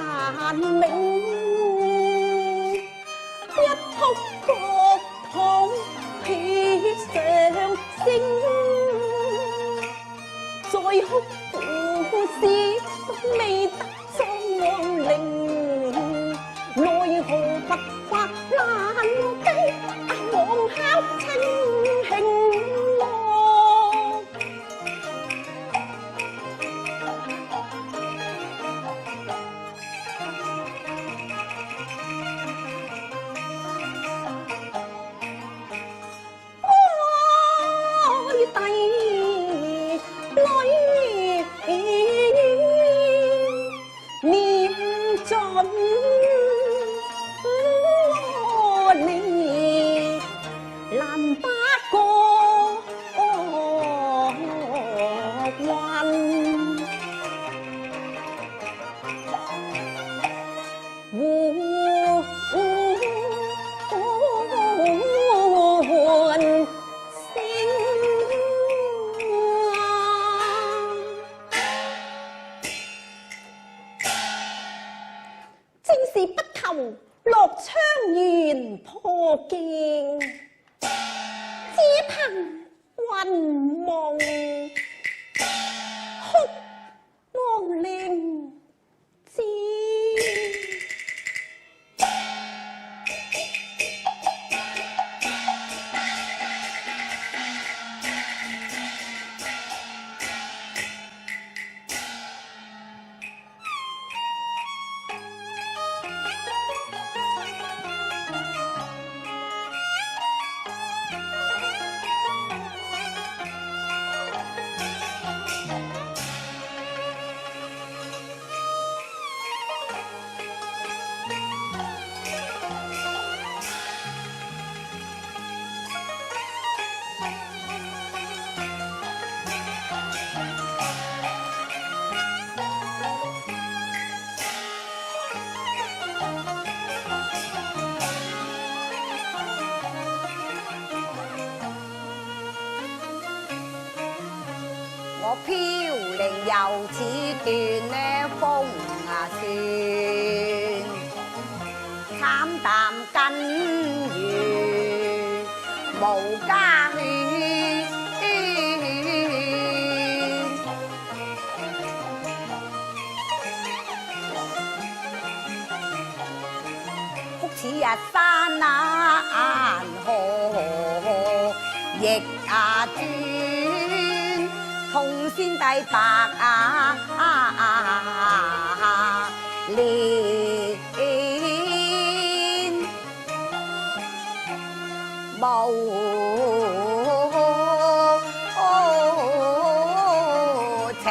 難明，一哭國土喜上升，再哭故事未得裝安寧，奈何不發難機，往敲清慶樂。愛弟女念盡你難把過關，換聲正是不求樂昌元破鏡，只憑雲夢哭望靈芝。我飄零又似斷呢風船，慘淡根源無家眷，哭似日山河逆轉。通仙帝白蓮，無情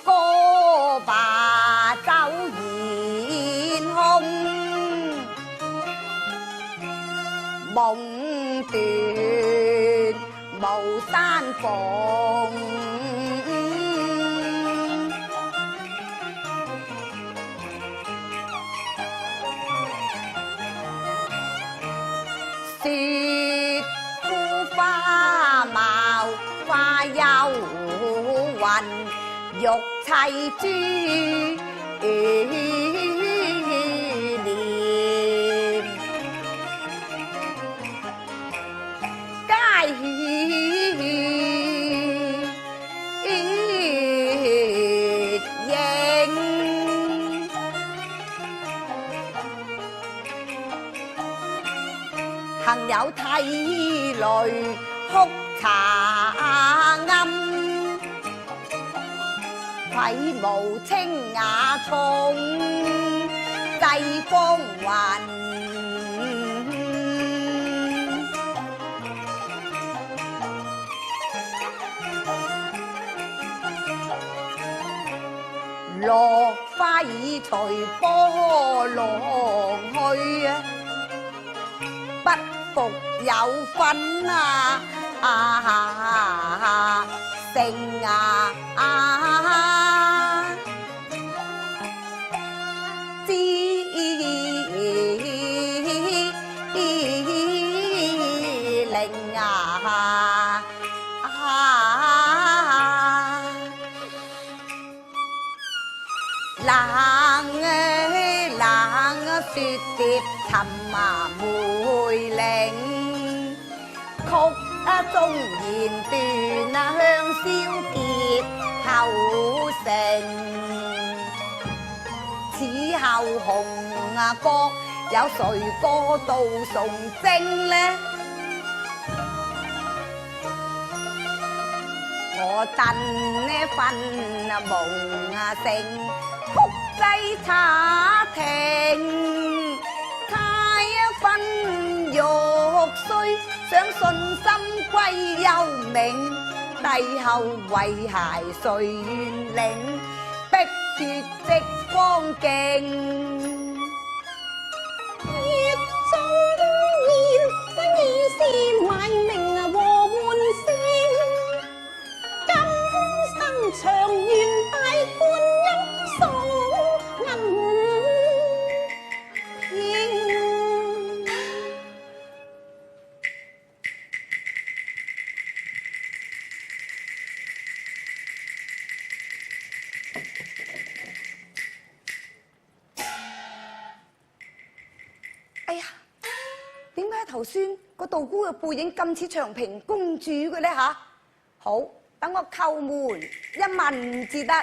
歌罷酒言空。夢斷無山逢，雪枯花茂花幽雲，玉砌珠幸有涕淚哭茶庵，愧無清雅重祭風雲。落花已隨波浪去啊！不復有分勝知令尋梅嶺，曲中言斷香消結後成。此後紅國有誰過度崇禎呢？我等呢分蒙城，曲制茶亭，太分玉碎，想信心歸幽冥，帝後遺骸誰願領？碧血即光勁，月中煙，意思賣命和換聲，今生長願大觀音送銀片。哎呀，點解頭先個道姑嘅背影咁似長平公主嘅呢？吓？好，等我叩門一問至得。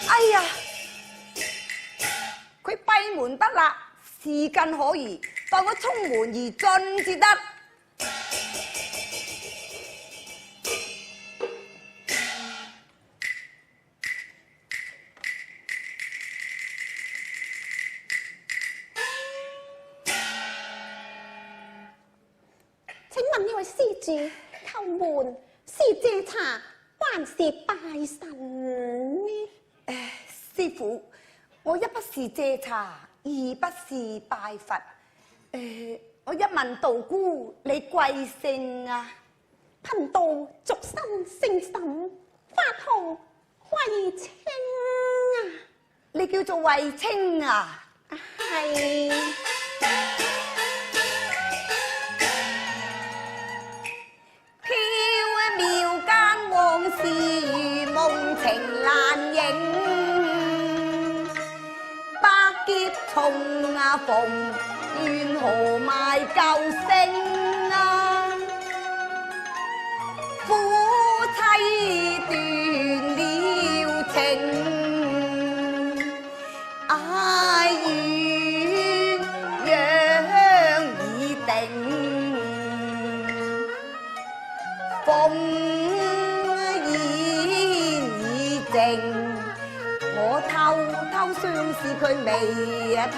哎呀，佢閉門不立，時間可疑，待我衝門而進至得。請問呢位施主叩門是借茶還是拜神呢？師傅，我一不是借茶，二不是拜佛。我一問道姑，你貴姓啊？貧道俗身姓沈，法號慧清啊！你叫做慧清啊？係。飄廟間往事夢情難影，百劫重逢怨何賣舊聲啊！夫妻斷了情，哀怨樣已定。烽煙已靜，我偷偷相思佢未吐，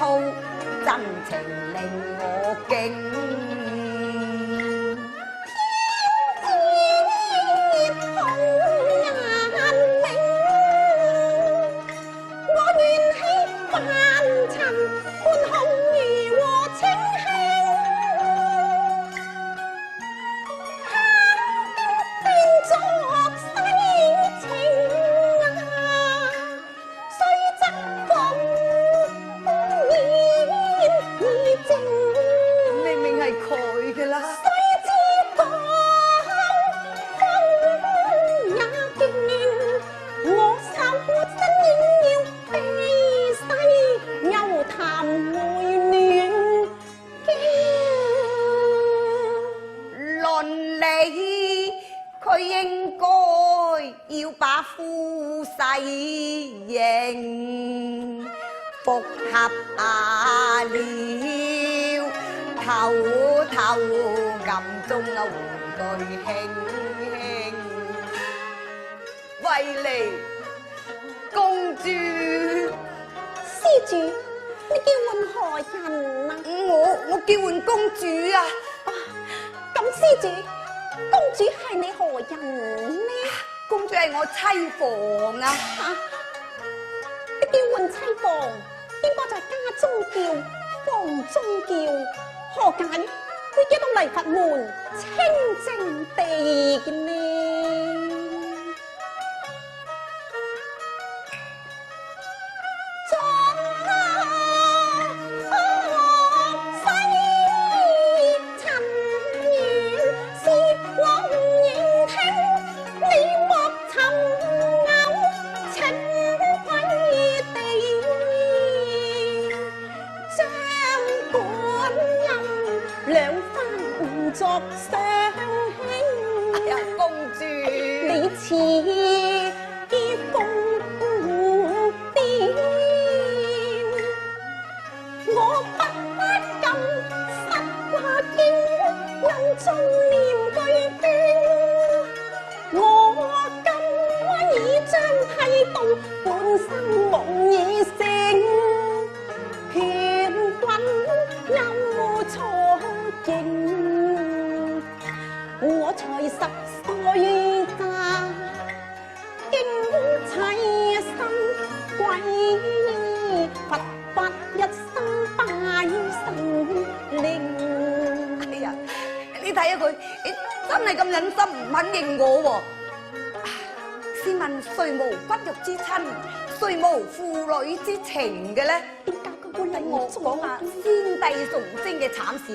真情令我驚。佢應該要把夫婿認復合了，偷偷暗中換對輕輕為嚟公主。施主，你叫喚何人啊？我叫喚公主啊！咁施主，公主係你何人呢？公主係我妻房啊！你叫喚妻房，應該在家中叫，房中叫，何解會叫到嚟佛門清靜地嘅呢？是相輕。哎呀，公主，你似公殿，我不禁失掛經，暗中念句經。我今已將剃度，半生夢已醒。乾坤勾錯應，我才10歲嫁，經妻身歸佛法一生拜神靈。哎呀，你睇下佢，真係咁忍心唔肯認我喎。試問誰無骨肉之親，誰無父女之情嘅咧？點解佢會令我我講啊，先帝崇禎嘅慘事，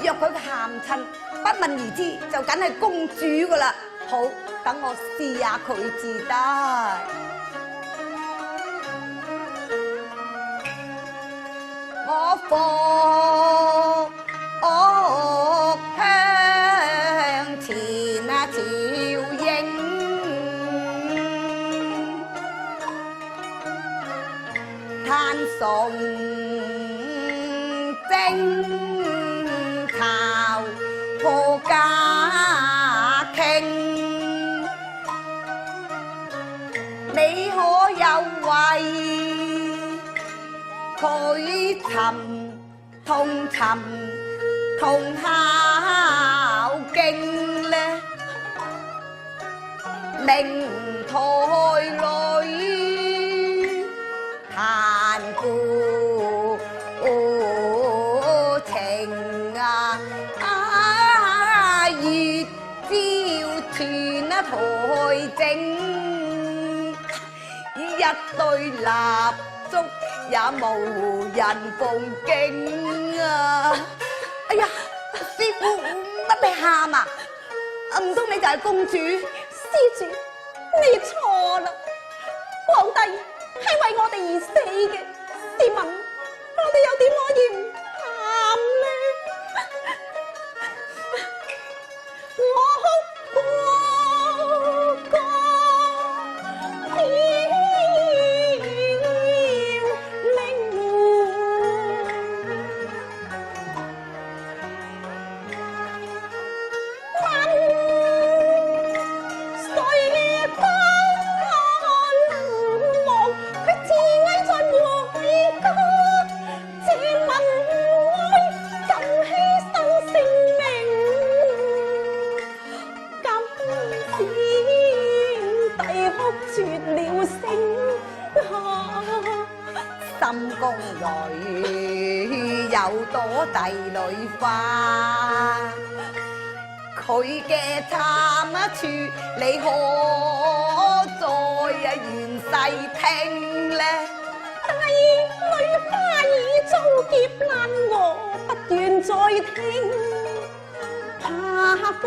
若佢嘅喊親不問而知，就梗係公主噶啦。好，等我試下佢至得。我放向前啊，朝迎。嘆崇禎朝破家傾，你可有為佢尋同孝敬呢？明台裏彈古情啊，月照全啊台正，一對蠟燭也無人奉敬啊！哎呀，師傅乜你喊啊？唔通你就係公主？施主，你錯啦！皇帝係為我哋而死嘅，試問我哋又點可以唔喊呢？我過過天靈，問誰幫我能忘？佢自縊在回家，這問愛敢犧牲性命，今天帝哭絕了聲。深宮裏有朵帝女花，佢嘅慘處你可再詳細聽呢？帝女花已遭劫難，我不願再聽，怕江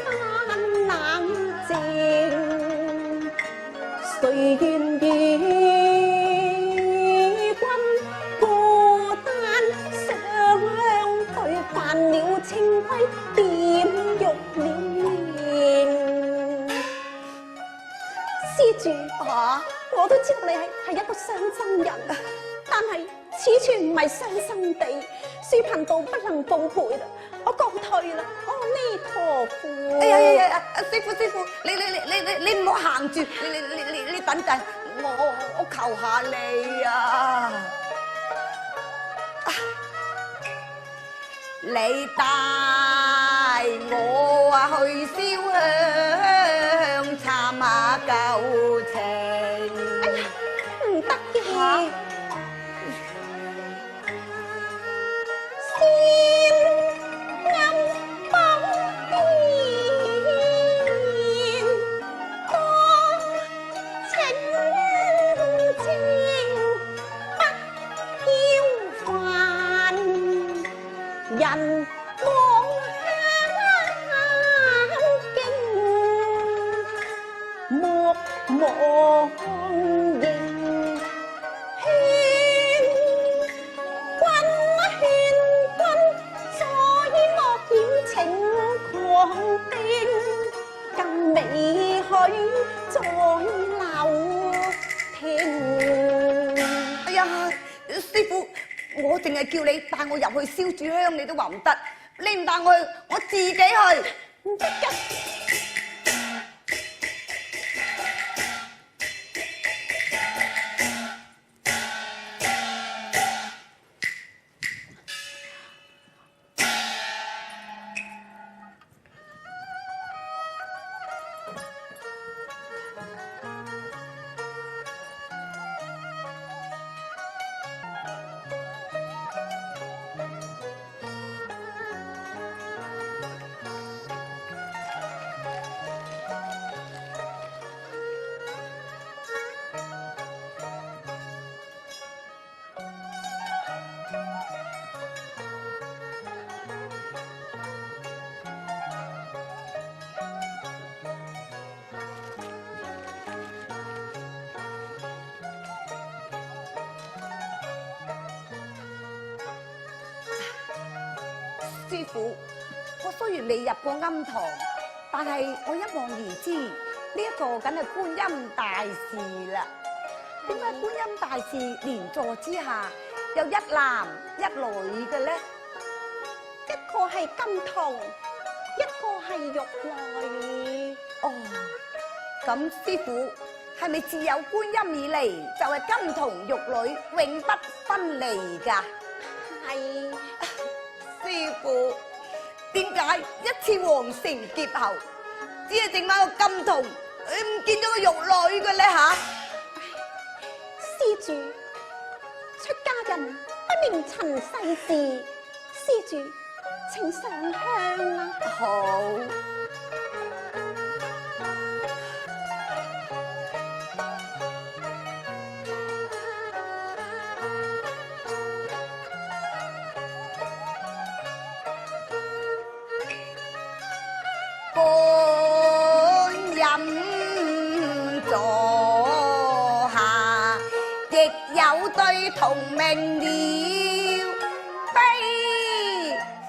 山冷靜，誰願與君孤單相對，犯了清規點玉了面。施主，我都知道你係一個傷心人，但係此處唔係傷心地，恕貧道不能奉陪啦，我告退啦，阿彌陀佛。哎呀，師傅，你唔好行住，你等陣，我求下你啊！你帶我去燒香參下舊情。哎呀，唔得嘅。先暗寶殿，多情情不要煩。人望香徑，師傅，我淨係叫你帶我入去燒柱香，你都話唔得。你唔帶我去，我自己去。唔得㗎。師傅，我雖然未入過庵堂，但係我一望而知，呢一個梗係觀音大士啦。點解觀音大士蓮座之下有一男一女嘅咧？一個係金童，一個係玉女。哦，咁師傅係咪自有觀音以嚟就係金童玉女永不分離㗎？係。師傅，點解一次皇城劫後，只係剩翻個金童，唔見咗個玉女嘅咧吓？施主，出家人不明塵世事，施主請上香啦。好。觀音座下亦有對同名鳥，悲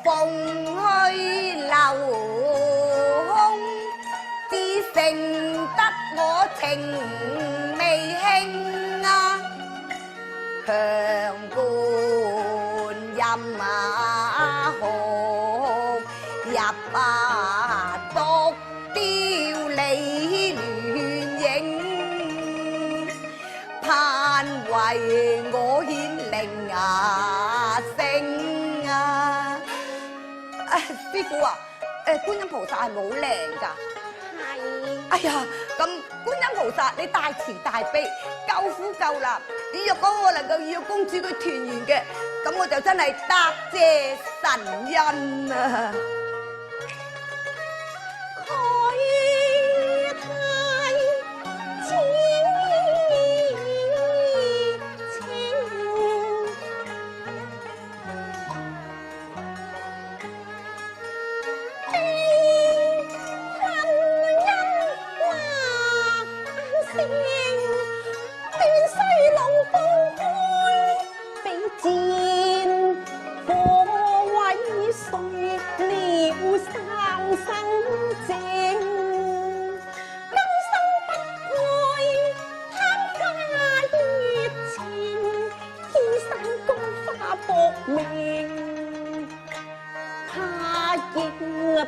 鳳去留空，只剩得我情未興啊！向觀音啊，好入啊！獨雕你亂影，盼為我顯靈聲啊！師傅啊，觀音菩薩係冇靈㗎。係。哎呀，咁觀音菩薩你大慈大悲，救苦救難，你若果我能夠與公主佢團圓嘅，咁我就真係答謝神恩啊！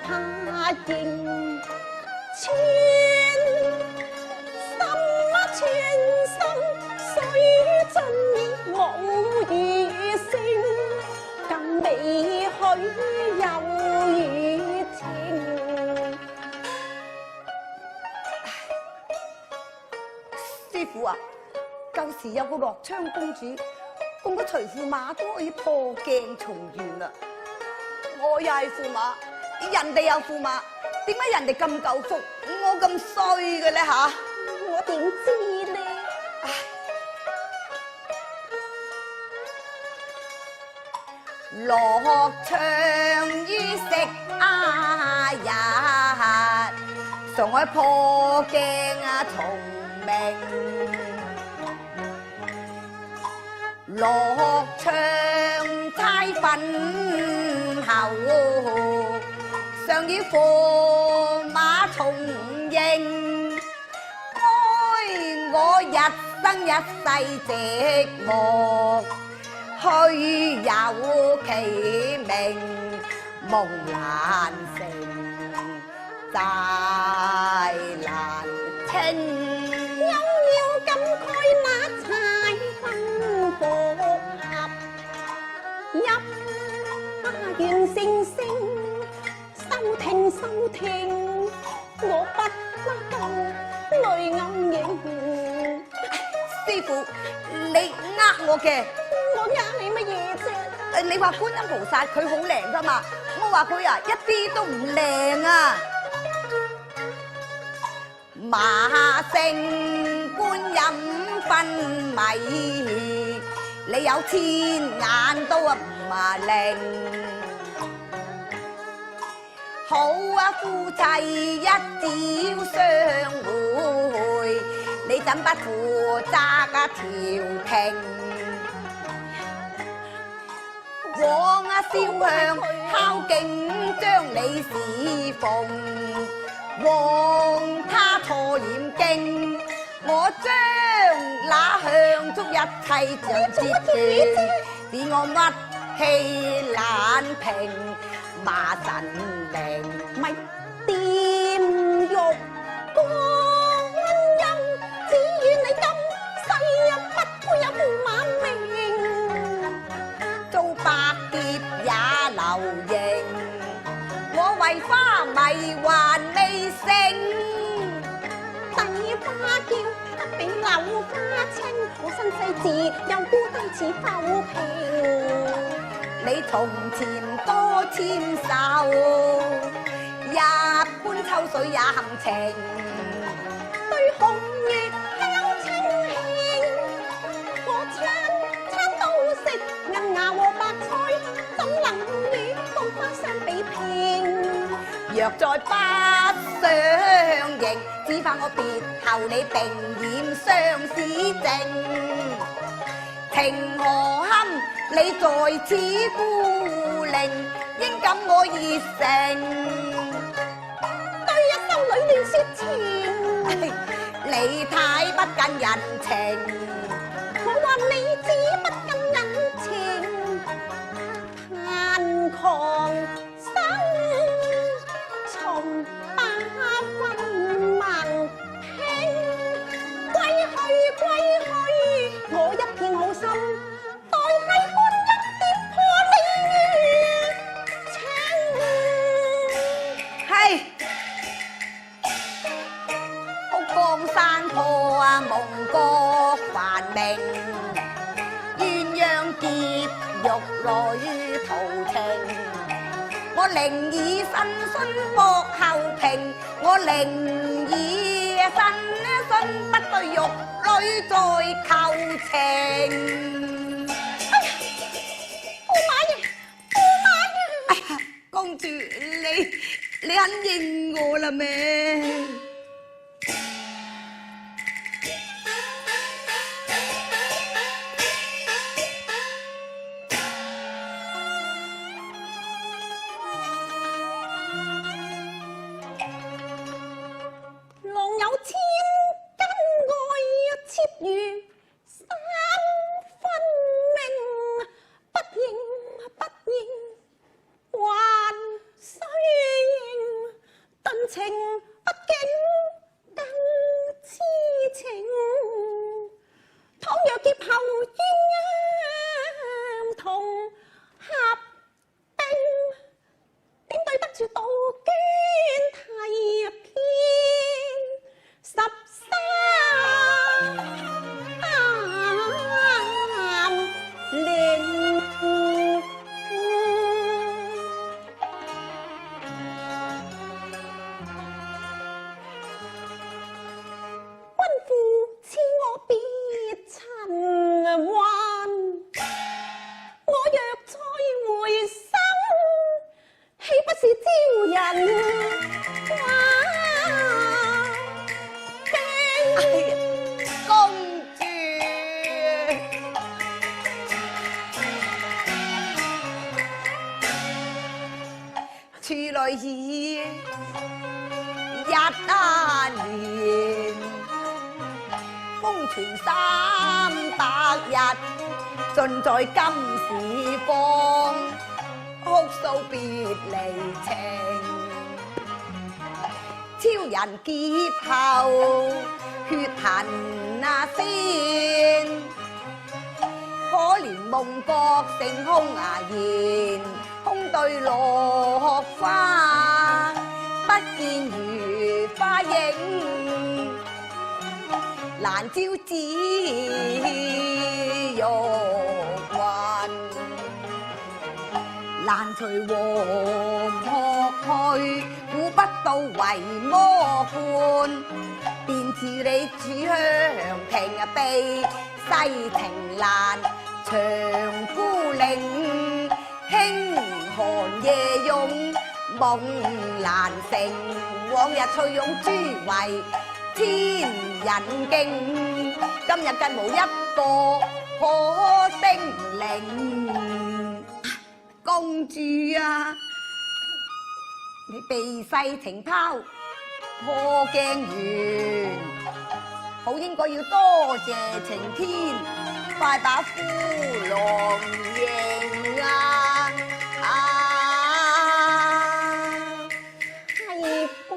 他應全什麼全心水盡亦無餘聲，更美許有餘情。師傅啊，舊時有個樂昌公主，共個隨駙馬都可以破鏡重圓啦。我又係駙馬。人哋有駙馬，點解人哋咁夠福，我咁衰嘅咧吓？我點知咧？樂昌於昔日，常愛破鏡重明。樂昌猜粉後。常與駙馬重迎，哀我一生一世寂寞，虛有其名，夢難成，債難清。休要感慨那柴分火合，入花園聲聲，收聽收聽，我不能淚暗影。師傅，你呃我嘅。我呃你乜嘢啫？你話觀音菩薩佢好靚噶嘛？我話佢啊一啲都唔靚啊！馬勝觀音分米，你有千眼都唔靈。好啊，夫妻一朝相會，你怎不負責啊調停？往啊燒香敲敬將你侍奉，往他錯染經，我將那香燭一切就截斷，使我屈氣難平，馬神靈咪掂玉觀音，只願你今世不會有駙馬命，做百劫也留形，我為花迷還未成。抵花嬌不比柳花清，我身世自又孤單似浮萍。你從前多纖手，一般秋水也含情。對紅月香清慶，我餐餐都食銀牙和白菜，怎能與冬花相比拼？若再不相認，只怕我別後你並染相思症。情何堪？你在此孤零，應感我熱誠。對一修女亂說情，你太不近人情。我話你只不近人情，盼狂生從八分萬拼，歸去，我一片好心。山坡啊，夢覺繁明，鴛鴦結玉女途情。我寧以身殉幕後屏，我寧以身殉不對玉女再求情。駙馬爺，駙馬爺！哎呀，公主，你肯認我啦咩？處女已一年，風傳300日。盡在今時光，哭訴別離情。超人劫後血痕先，可憐夢覺成空言，空對落花，不見如花影，難招紫玉雲，難隨黃鶴去，估不到為魔冠。便似你主香亭被西亭蘭，長孤嶺輕寒夜用夢難成。往日翠擁珠為天人徑，今日更無一個可叮嚀。公主啊，你被西亭拋破鏡圓，好應該要多謝晴天，快把夫郎認啊！係噃，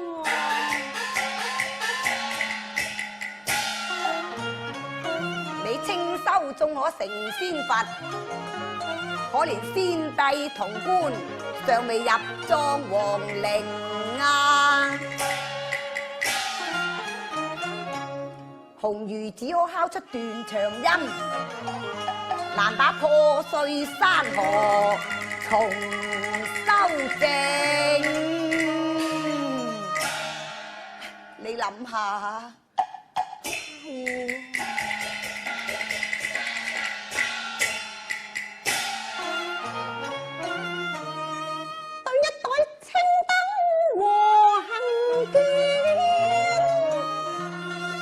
你清修縱可成仙佛，可憐先帝同官尚未入葬皇陵啊！紅魚只可敲出斷腸音，難打破碎山河重修正。你諗下，對一袋青燈和行卷，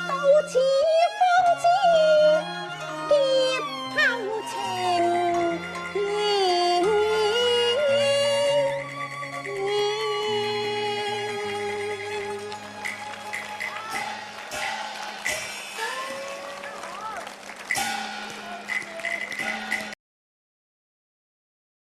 到此方知劫後情。